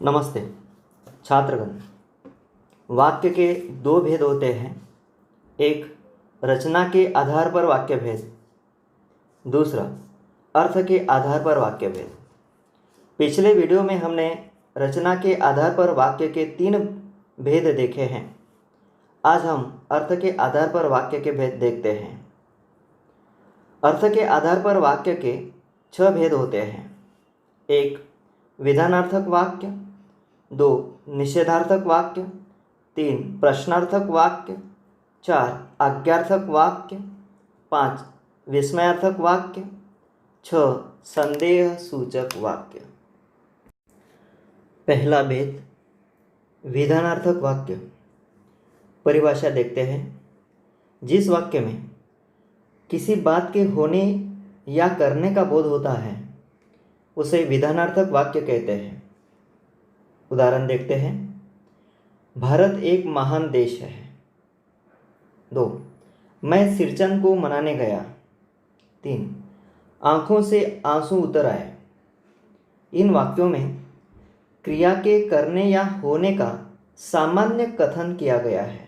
नमस्ते छात्रगण। वाक्य के दो भेद होते हैं। एक रचना के आधार पर वाक्य भेद, दूसरा अर्थ के आधार पर वाक्य भेद। पिछले वीडियो में हमने रचना के आधार पर वाक्य के 3 भेद देखे हैं। आज हम अर्थ के आधार पर वाक्य के भेद देखते हैं। अर्थ के आधार पर वाक्य के 6 भेद होते हैं। 1 विधानार्थक वाक्य, 2 निषेधार्थक वाक्य, 3 प्रश्नार्थक वाक्य, 4 आज्ञार्थक वाक्य, 5 विस्मयार्थक वाक्य, 6 संदेह सूचक वाक्य। पहला भेद विधानार्थक वाक्य। परिभाषा देखते हैं। जिस वाक्य में किसी बात के होने या करने का बोध होता है उसे विधानार्थक वाक्य कहते हैं। उदाहरण देखते हैं। भारत एक महान देश है। 2 मैं सिरचन को मनाने गया। 3 आंखों से आंसू उतर आए। इन वाक्यों में क्रिया के करने या होने का सामान्य कथन किया गया है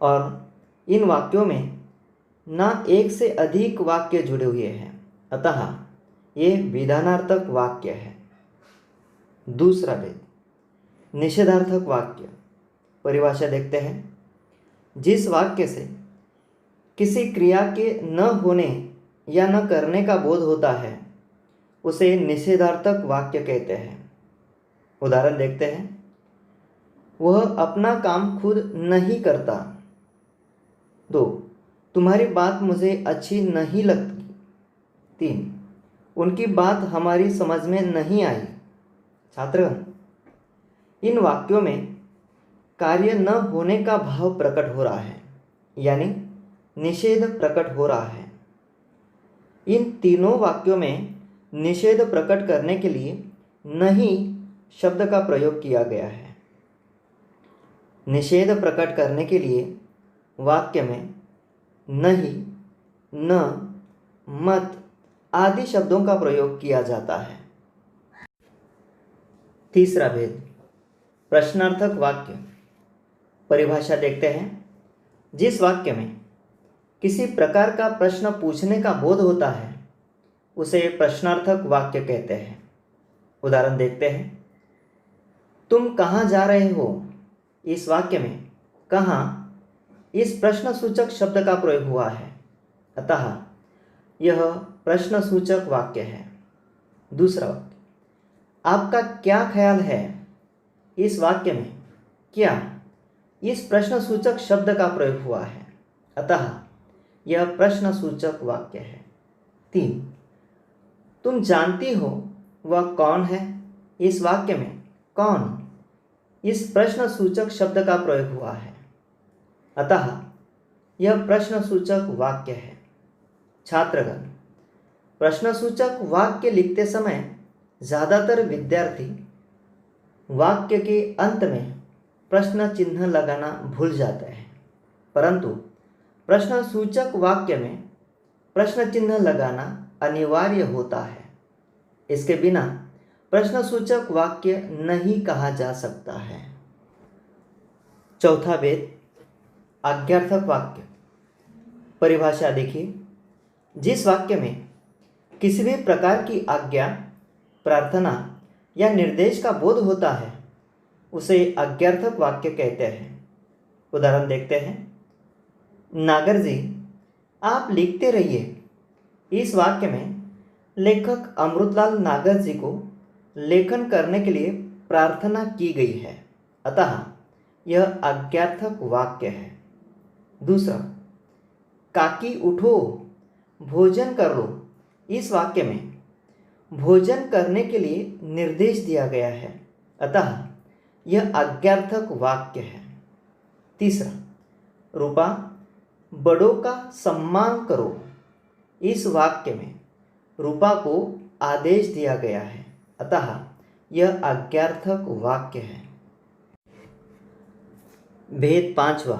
और इन वाक्यों में ना एक से अधिक वाक्य जुड़े हुए हैं, अतः ये विधानार्थक वाक्य है। दूसरा भेद निषेधार्थक वाक्य। परिभाषा देखते हैं। जिस वाक्य से किसी क्रिया के न होने या न करने का बोध होता है उसे निषेधार्थक वाक्य कहते हैं। उदाहरण देखते हैं। वह अपना काम खुद नहीं करता। 2 तुम्हारी बात मुझे अच्छी नहीं लगती। 3 उनकी बात हमारी समझ में नहीं आई। छात्रगण, इन वाक्यों में कार्य न होने का भाव प्रकट हो रहा है, यानी निषेध प्रकट हो रहा है। इन तीनों वाक्यों में निषेध प्रकट करने के लिए नहीं शब्द का प्रयोग किया गया है। निषेध प्रकट करने के लिए वाक्य में नहीं, न, मत आदि शब्दों का प्रयोग किया जाता है। तीसरा भेद प्रश्नार्थक वाक्य। परिभाषा देखते हैं। जिस वाक्य में किसी प्रकार का प्रश्न पूछने का बोध होता है उसे प्रश्नार्थक वाक्य कहते हैं। उदाहरण देखते हैं। तुम कहाँ जा रहे हो? इस वाक्य में कहाँ इस प्रश्नसूचक शब्द का प्रयोग हुआ है, अतः यह प्रश्नसूचक वाक्य है। दूसरा वाक्य आपका क्या ख्याल है? इस वाक्य में क्या इस प्रश्नसूचक शब्द का प्रयोग हुआ है, अतः यह प्रश्नसूचक वाक्य है। 3 तुम जानती हो वह कौन है? इस वाक्य में कौन इस प्रश्नसूचक शब्द का प्रयोग हुआ है, अतः यह प्रश्नसूचक वाक्य है। छात्रगण, प्रश्नसूचक वाक्य लिखते समय ज़्यादातर विद्यार्थी वाक्य के अंत में प्रश्न चिन्ह लगाना भूल जाते हैं, परंतु प्रश्नसूचक वाक्य में प्रश्न चिन्ह लगाना अनिवार्य होता है। इसके बिना प्रश्नसूचक वाक्य नहीं कहा जा सकता है। चौथा भेद आज्ञार्थक वाक्य। परिभाषा देखिए। जिस वाक्य में किसी भी प्रकार की आज्ञा, प्रार्थना या निर्देश का बोध होता है उसे आज्ञार्थक वाक्य कहते हैं। उदाहरण देखते हैं। नागर जी आप लिखते रहिए। इस वाक्य में लेखक अमृतलाल नागर जी को लेखन करने के लिए प्रार्थना की गई है, अतः यह आज्ञार्थक वाक्य है। दूसरा काकी उठो भोजन कर लो। इस वाक्य में भोजन करने के लिए निर्देश दिया गया है, अतः यह आज्ञार्थक वाक्य है। तीसरा रूपा बड़ों का सम्मान करो। इस वाक्य में रूपा को आदेश दिया गया है, अतः यह आज्ञार्थक वाक्य है। भेद 5वां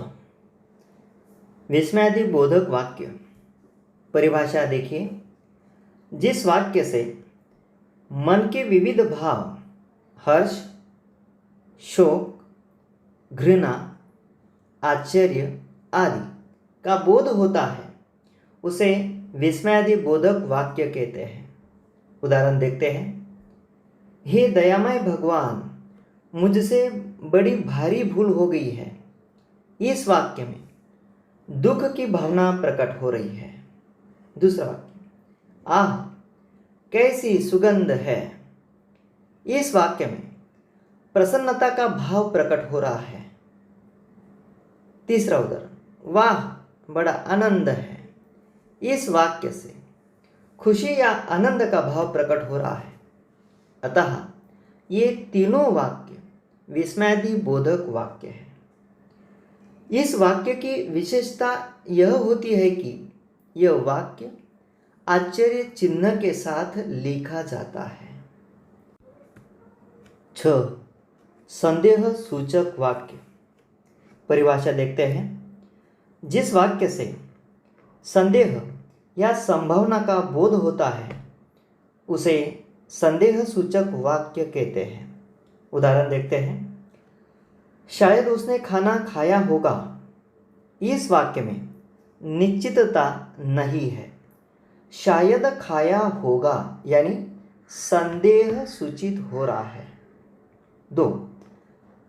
विस्मयादि बोधक वाक्य। परिभाषा देखिए। जिस वाक्य से मन के विविध भाव हर्ष, शोक, घृणा, आश्चर्य आदि का बोध होता है उसे विस्मयादि बोधक वाक्य कहते हैं। उदाहरण देखते हैं। हे दयामय भगवान, मुझसे बड़ी भारी भूल हो गई है। इस वाक्य में दुख की भावना प्रकट हो रही है। दूसरा वाक्य, आह कैसी सुगंध है। इस वाक्य में प्रसन्नता का भाव प्रकट हो रहा है। तीसरा उदाहरण, वाह बड़ा आनंद है। इस वाक्य से खुशी या आनंद का भाव प्रकट हो रहा है। अतः ये तीनों वाक्य विस्मयादि बोधक वाक्य है। इस वाक्य की विशेषता यह होती है कि यह वाक्य आश्चर्य चिन्ह के साथ लिखा जाता है। 6. संदेह सूचक वाक्य। परिभाषा देखते हैं। जिस वाक्य से संदेह या संभावना का बोध होता है उसे संदेह सूचक वाक्य कहते हैं। उदाहरण देखते हैं। शायद उसने खाना खाया होगा। इस वाक्य में निश्चितता नहीं है। शायद खाया होगा यानी संदेह सूचित हो रहा है। 2.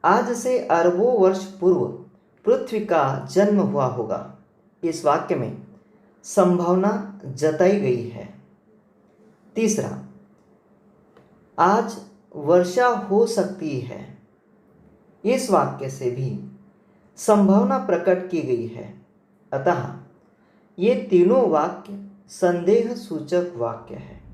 आज से अरबों वर्ष पूर्व पृथ्वी का जन्म हुआ होगा। इस वाक्य में संभावना जताई गई है। तीसरा, आज वर्षा हो सकती है। इस वाक्य से भी संभावना प्रकट की गई है। अतः ये तीनों वाक्य संदेह सूचक वाक्य है।